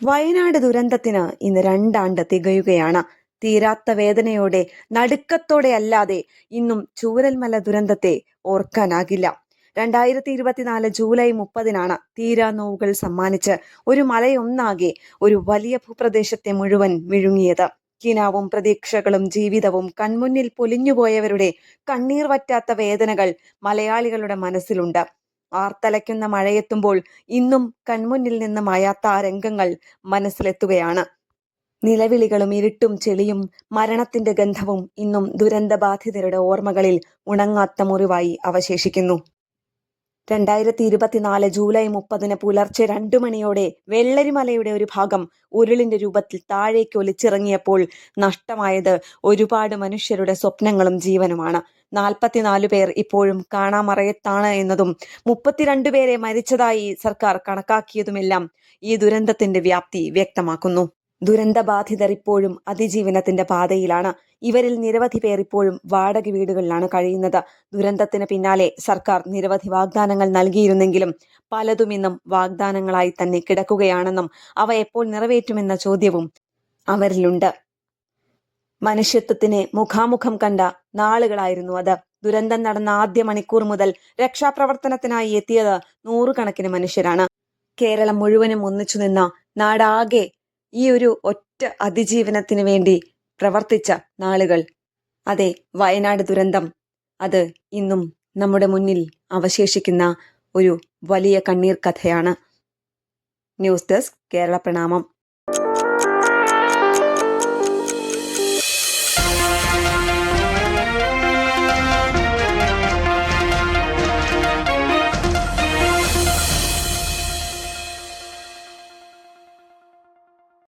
വയനാട് ദുരന്തത്തിന് ഇന്ന് 2 ആണ്ട് തികയുകയാണ്. തീരാത്ത വേദനയോടെ, നടുക്കത്തോടെ അല്ലാതെ ഇന്നും ചൂരൽമല ദുരന്തത്തെ ഓർക്കാനാകില്ല. 2024 ജൂലൈ 30-നാണ് തീരാ നോവുകൾ സമ്മാനിച്ച് ഒരു മലയൊന്നാകെ ഒരു വലിയ ഭൂപ്രദേശത്തെ മുഴുവൻ വിഴുങ്ങിയത്. കിനാവും പ്രതീക്ഷകളും ജീവിതവും കൺമുന്നിൽ പൊലിഞ്ഞുപോയവരുടെ കണ്ണീർ വറ്റാത്ത വേദനകൾ മലയാളികളുടെ മനസ്സിലുണ്ട്. ആർത്തലയ്ക്കുന്ന മഴയെത്തുമ്പോൾ ഇന്നും കൺമുന്നിൽ നിന്ന് മായാത്ത ആ രംഗങ്ങൾ മനസ്സിലെത്തുകയാണ്. നിലവിളികളും ഇരുട്ടും ചെളിയും മരണത്തിന്റെ ഗന്ധവും ഇന്നും ദുരന്തബാധിതരുടെ ഓർമ്മകളിൽ ഉണങ്ങാത്ത മുറിവായി അവശേഷിക്കുന്നു. 2024 ജൂലൈ 30-ന് പുലർച്ചെ 2 മണിയോടെ വെള്ളരിമലയുടെ ഒരു ഭാഗം ഉരുളിന്റെ രൂപത്തിൽ താഴേക്ക് ഒലിച്ചിറങ്ങിയപ്പോൾ നഷ്ടമായത് ഒരുപാട് മനുഷ്യരുടെ സ്വപ്നങ്ങളും ജീവനുമാണ്. 44 പേർ ഇപ്പോഴും കാണാമറയത്താണ് എന്നതും 32 പേരെ മരിച്ചതായി സർക്കാർ കണക്കാക്കിയതുമെല്ലാം ഈ ദുരന്തത്തിന്റെ വ്യാപ്തി വ്യക്തമാക്കുന്നു. ദുരന്തബാധിതർ ഇപ്പോഴും അതിജീവനത്തിന്റെ പാതയിലാണ്. ഇവരിൽ നിരവധി പേർ ഇപ്പോഴും വാടക വീടുകളിലാണ് കഴിയുന്നത്. ദുരന്തത്തിന് പിന്നാലെ സർക്കാർ നിരവധി വാഗ്ദാനങ്ങൾ നൽകിയിരുന്നെങ്കിലും പലതും ഇന്നും വാഗ്ദാനങ്ങളായി തന്നെ കിടക്കുകയാണെന്നും അവ എപ്പോൾ നിറവേറ്റുമെന്ന ചോദ്യവും അവരിലുണ്ട്. മനുഷ്യത്വത്തിനെ മുഖാമുഖം കണ്ട നാളുകളായിരുന്നു അത്. ദുരന്തം നടന്ന ആദ്യ മണിക്കൂർ മുതൽ രക്ഷാപ്രവർത്തനത്തിനായി എത്തിയത് നൂറുകണക്കിന് മനുഷ്യരാണ്. കേരളം മുഴുവനും ഒന്നിച്ചു നിന്ന, നാടാകെ ഈ ഒരു ഒറ്റ അതിജീവനത്തിന് വേണ്ടി പ്രവർത്തിച്ച നാളുകൾ. അതെ, വയനാട് ദുരന്തം അത് ഇന്നും നമ്മുടെ മുന്നിൽ അവശേഷിക്കുന്ന ഒരു വലിയ കണ്ണീർ കഥയാണ്. ന്യൂസ് ഡെസ്ക് കേരള പ്രണാമം.